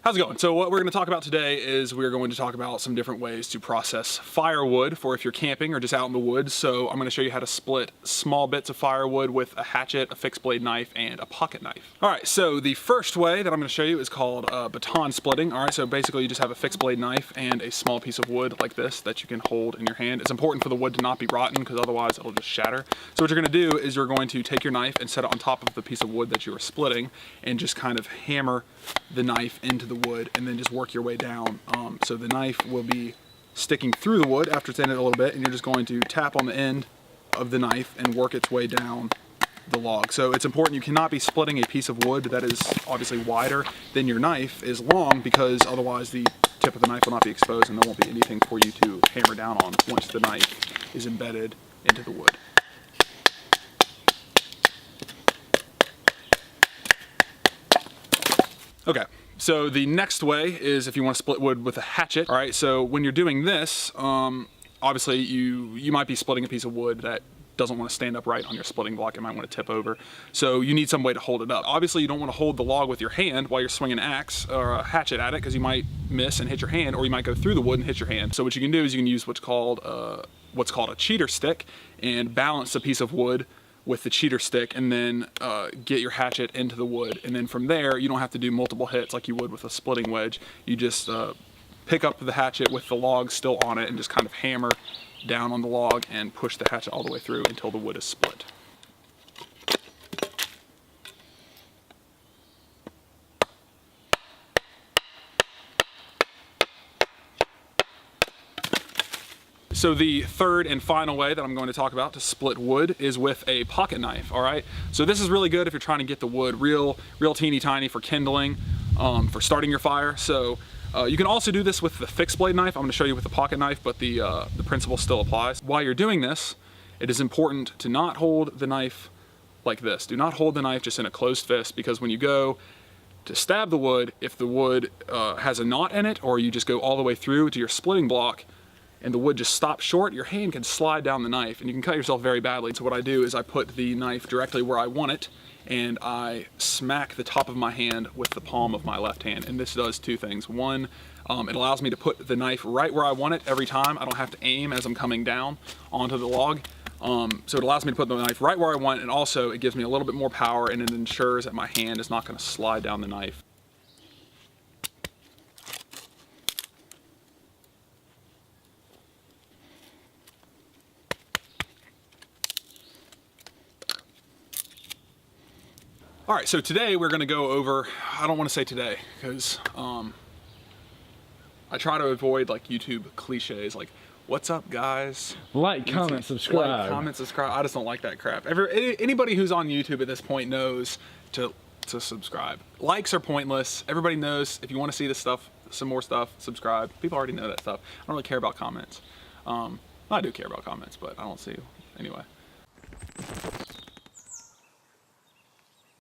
How's it going? So what we're going to talk about today is we're going to talk about some different ways to process firewood for if you're camping or just out in the woods. So I'm going to show you how to split small bits of firewood with a hatchet, a fixed blade knife, and a pocket knife. All right, so the first way that I'm going to show you is called baton splitting. All right, so basically you just have a fixed blade knife and a small piece of wood like this that you can hold in your hand. It's important for the wood to not be rotten because otherwise it'll just shatter. So what you're going to do is you're going to take your knife and set it on top of the piece of wood that you are splitting and just kind of hammer the knife into the wood and then just work your way down. So the knife will be sticking through the wood after it's in it a little bit, and you're just going to tap on the end of the knife and work its way down the log. So it's important, you cannot be splitting a piece of wood that is obviously wider than your knife is long, because otherwise the tip of the knife will not be exposed and there won't be anything for you to hammer down on once the knife is embedded into the wood. Okay, so the next way is if you want to split wood with a hatchet. All right, so when you're doing this, obviously you might be splitting a piece of wood that doesn't want to stand upright on your splitting block. It might want to tip over. So you need some way to hold it up. Obviously you don't want to hold the log with your hand while you're swinging an axe or a hatchet at it, because you might miss and hit your hand, or you might go through the wood and hit your hand. So what you can do is you can use what's called a cheater stick and balance a piece of wood with the cheater stick, and then get your hatchet into the wood. And then from there, you don't have to do multiple hits like you would with a splitting wedge. You just pick up the hatchet with the log still on it and just kind of hammer down on the log and push the hatchet all the way through until the wood is split. So the third and final way that I'm going to talk about to split wood is with a pocket knife. All right, so this is really good if you're trying to get the wood real teeny tiny for kindling, for starting your fire. So you can also do this with the fixed blade knife. I'm going to show you with the pocket knife, but the principle still applies. While you're doing this, it is important to not hold the knife like this. Do not hold the knife just in a closed fist, because when you go to stab the wood, if the wood has a knot in it, or you just go all the way through to your splitting block and the wood just stops short, your hand can slide down the knife and you can cut yourself very badly. So what I do is I put the knife directly where I want it, and I smack the top of my hand with the palm of my left hand. And this does two things. One, it allows me to put the knife right where I want it every time. I don't have to aim as I'm coming down onto the log. So it allows me to put the knife right where I want, and also it gives me a little bit more power, and it ensures that my hand is not going to slide down the knife. All right, so today we're gonna go over, I don't wanna say today, because I try to avoid like YouTube cliches, like, what's up guys? Like, comment, subscribe. Like, comment, subscribe. I just don't like that crap. Anybody who's on YouTube at this point knows to subscribe. Likes are pointless. Everybody knows if you wanna see this stuff, some more stuff, subscribe. People already know that stuff. I don't really care about comments. I do care about comments, but I don't see you anyway.